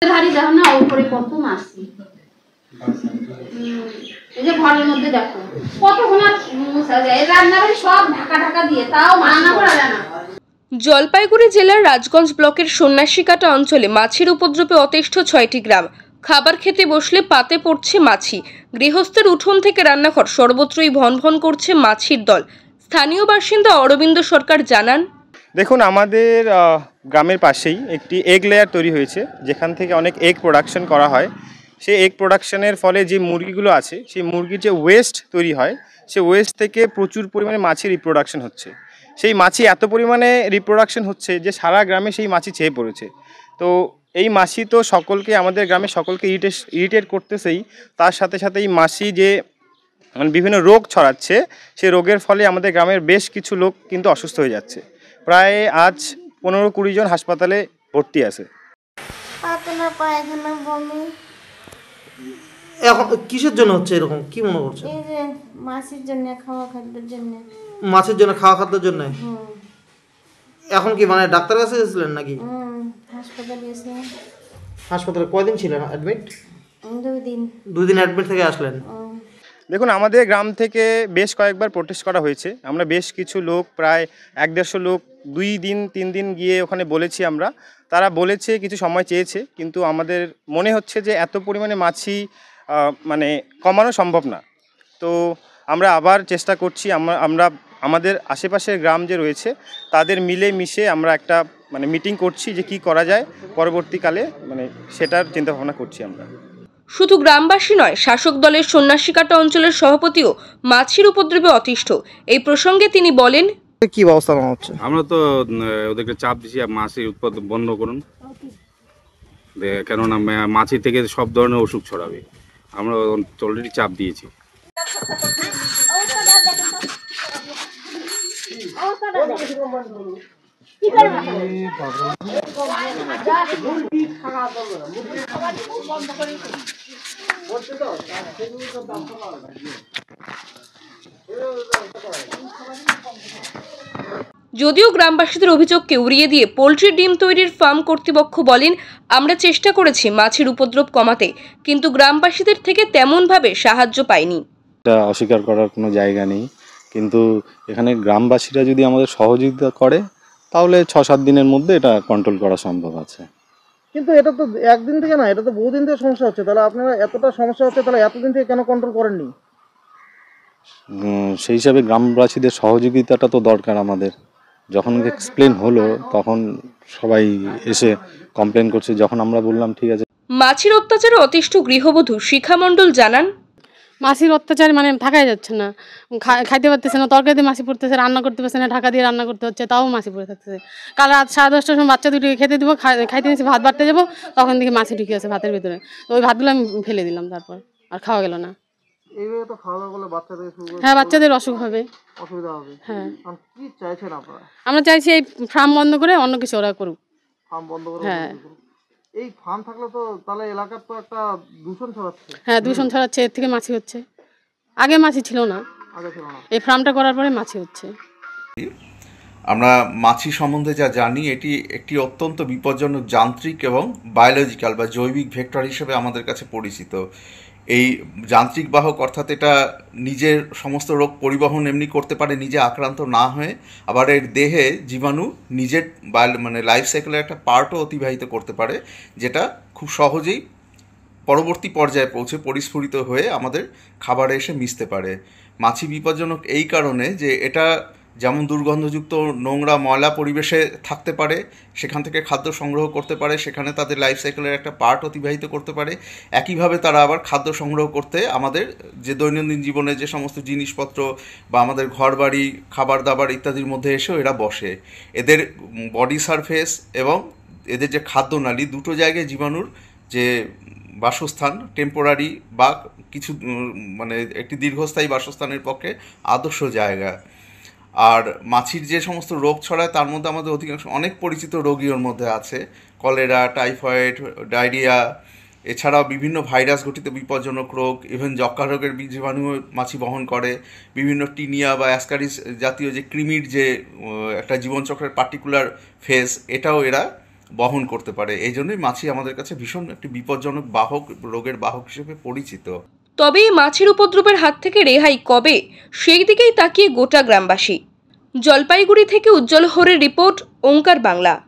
ধারি দেখো না উপরে কত মাছি, এই যে ঘরের মধ্যে দেখো কতক্ষণ মুছা যায়, রান্নাবাড়ি সব ঢাকা ঢাকা দিয়ে, তাও রান্না করা যায় না। জলপাইগুড়ি জেলার রাজগঞ্জ ব্লকের সন্ন্যাসীকাটা অঞ্চলে মাছির উপদ্রবে অতিষ্ঠ 6টি গ্রাম। খাবার খেতে বসলে পাতে পড়ছে মাছি। গৃহস্থের উঠোন থেকে রান্নাঘর সর্বত্রই ভনভন করছে মাছির দল। স্থানীয় বাসিন্দা অরবিন্দ সরকার জানান, দেখুন, আমাদের গ্রামের পাশেই একটি এগ লেয়ার তৈরি হয়েছে, যেখান থেকে অনেক এগ প্রোডাকশন করা হয়। সেই এগ প্রোডাকশনের ফলে যে মুরগিগুলো আছে, সেই মুরগির যে ওয়েস্ট তৈরি হয়, সেই ওয়েস্ট থেকে প্রচুর পরিমাণে মাছি রিপ্রোডাকশন হচ্ছে। সেই মাছি এত পরিমাণে রিপ্রোডাকশন হচ্ছে যে সারা গ্রামে সেই মাছি ছেয়ে পড়েছে। তো এই মাছি তো সকলকে, আমাদের গ্রামে সকলকে ইরিটেট করতেছেই, তার সাথে সাথে এই মাছি যে বিভিন্ন রোগ ছড়াচ্ছে, সেই রোগের ফলে আমাদের গ্রামের বেশ কিছু লোক কিন্তু অসুস্থ হয়ে যাচ্ছে। প্রায় আজ 15-20 জন হাসপাতালে ভর্তি আছে। এখন কিসের জন্য হচ্ছে এরকম, কি মনে করছে? এই যে মাছের জন্য, খাওয়া খাদ্যের জন্য। মাছের জন্য, খাওয়া খাদ্যের জন্য। এখন কি মানে ডাক্তার কাছে গেছিলেন নাকি? হাসপাতালে গেছিলাম। হাসপাতালে কয়দিন ছিলেন অ্যাডমিট? 2 দিন। 2 দিন অ্যাডমিট থেকে আসলেন। দেখুন, আমাদের গ্রাম থেকে বেশ কয়েকবার প্রোটেস্ট করা হয়েছে। আমরা বেশ কিছু লোক, প্রায় 1-150 লোক 2 দিন 3 দিন গিয়ে ওখানে বলেছি আমরা। তারা বলেছে কিছু সময় চেয়েছে, কিন্তু আমাদের মনে হচ্ছে যে এত পরিমাণে মাছি মানে কমানো সম্ভব না। তো আমরা আবার চেষ্টা করছি। আমরা আমাদের আশেপাশের গ্রাম যে রয়েছে তাদের মিলে মিশে আমরা একটা মিটিং করছি যে কি করা যায় পরবর্তীকালে, সেটার চিন্তাভাবনা করছি আমরা। শুধু গ্রামবাসী নয়, শাসক দলের সন্ন্যাসীকাটা অঞ্চলের সভাপতিও মাছির উপদ্রবে অতিষ্ঠ। এই প্রসঙ্গে তিনি বলেন, কি ব্যবস্থা নেওয়া হচ্ছে? আমরা তো ওদেরকে চাপ দিচ্ছি মাছির উৎপাদন বন্ধ করুন, কেননা মাছি থেকে সব ধরনের অসুখ ছড়াবে। আমরা অলরেডি চাপ দিয়েছি। যদিও গ্রামবাসীদের অভিযোগকে উড়িয়ে দিয়ে পোল্ট্রি ডিম তৈরির ফার্ম কর্তৃপক্ষ বলেন, আমরা চেষ্টা করেছি মাছির উপদ্রব কমাতে, কিন্তু গ্রামবাসীদের থেকে তেমনভাবে সাহায্য পাইনি। এটা অস্বীকার করার কোনো জায়গা নেই, কিন্তু এখানে গ্রামবাসীরা যদি আমাদের সহযোগিতা করে তাহলে 6-7 দিনের মধ্যে এটা কন্ট্রোল করা সম্ভব আছে। কিন্তু এটা তো একদিন থেকে না, এটা তো বহুদিন থেকে সমস্যা হচ্ছে। তাহলে আপনারা এতটা সমস্যা হচ্ছে, তাহলে এতদিন থেকে কেন কন্ট্রোল করেননি? সেই হিসাবে গ্রামবাসীদের সহযোগিতাটা তো দরকার আমাদের। যখন এক্সপ্লেন হলো তখন সবাই এসে কমপ্লেন করছে, যখন আমরা বললাম ঠিক আছে। মাছির অত্যাচারে অতিষ্ঠ গৃহবধূ শিখা মণ্ডল জানান, মাছির অত্যাচার থাকাই যাচ্ছে না, খাইতে পারতেছে না, তরকারিতে মাছি পড়তেছে, রান্না করতে পারছে না, ঢাকা দিয়ে রান্না করতে হচ্ছে, তাও মাছি পড়ে থাকতেছে। কাল রাত 10:30টার সময় বাচ্চা দুটোকে খেতে দিব, খাইতে নিয়েছি, ভাত বাড়তে যাবো, তখন দেখি মাছি ঢুকে আছে ভাতের ভিতরে। তো ওই ভাতগুলো আমি ফেলে দিলাম, তারপর আর খাওয়া গেল না। এইভাবে তো খাওয়া দাওয়া করলে বাচ্চাদের হ্যাঁ, বাচ্চাদের অসুখ হবে, অসুবিধা হবে। হ্যাঁ, কি চাইছেন আপনারা? আমরা চাইছি এই ফার্ম বন্ধ করে অন্য কিছু ওরা করুক। ফার্ম বন্ধ করে? হ্যাঁ, এই ফার্ম থাকলে তো তাহলে এলাকার তো একটা দূষণ ছড়াচ্ছে। হ্যাঁ, দূষণ ছড়াচ্ছে, এর থেকে মাছি হচ্ছে। আগে মাছি ছিল না, এই ফার্মটা করার পরে মাছি হচ্ছে। আমরা মাছি সম্বন্ধে যা জানি, এটি একটি অত্যন্ত বিপজ্জনক যান্ত্রিক এবং বায়োলজিক্যাল বা জৈবিক ভেক্টর হিসেবে আমাদের কাছে পরিচিত। এই যান্ত্রিক বাহক, অর্থাৎ এটা নিজের সমস্ত রোগ পরিবহন এমনি করতে পারে নিজে আক্রান্ত না হয়ে, আবার এর দেহে জীবাণু নিজের লাইফ সাইকেলের একটা পার্টও অতিবাহিত করতে পারে, যেটা খুব সহজেই পরবর্তী পর্যায়ে পৌঁছে পরিস্ফুরিত হয়ে আমাদের খাবারে এসে মিশতে পারে। মাছি বিপজ্জনক এই কারণে যে এটা যেমন দুর্গন্ধযুক্ত নোংরা ময়লা পরিবেশে থাকতে পারে, সেখান থেকে খাদ্য সংগ্রহ করতে পারে, সেখানে তাদের লাইফ সাইকেলের একটা পার্ট অতিবাহিত করতে পারে। একইভাবে তারা আবার খাদ্য সংগ্রহ করতে আমাদের যে দৈনন্দিন জীবনে যে সমস্ত জিনিসপত্র বা আমাদের ঘরবাড়ি, খাবার দাবার ইত্যাদির মধ্যে এসেও এরা বসে। এদের বডি সারফেস এবং এদের যে খাদ্যনালী, দুটো জায়গায় জীবাণুর যে বাসস্থান, টেম্পোরারি বা কিছু একটি দীর্ঘস্থায়ী বাসস্থানের পক্ষে আদর্শ জায়গা। আর মাছির যে সমস্ত রোগ ছড়ায় তার মধ্যে আমাদের অধিকাংশ অনেক পরিচিত রোগী ওর মধ্যে আছে, কলেরা, টাইফয়েড, ডায়রিয়া, এছাড়াও বিভিন্ন ভাইরাস ঘটিত বিপজ্জনক রোগ, ইভেন যক্ষ্মা রোগের জীবাণু মাছি বহন করে, বিভিন্ন টিনিয়া বা অ্যাসকারিস জাতীয় যে কৃমির যে একটা জীবনচক্রের পার্টিকুলার ফেজ, এটাও এরা বহন করতে পারে। এই জন্যই মাছি আমাদের কাছে ভীষণ একটি বিপজ্জনক বাহক, রোগের বাহক হিসেবে পরিচিত। তবে এই মাছির উপদ্রবের হাত থেকে রেহাই কবে, সেই দিকেই তাকিয়ে গোটা গ্রামবাসী। জলপাইগুড়ি থেকে উজ্জ্বল হরের রিপোর্ট, ওঙ্কার বাংলা।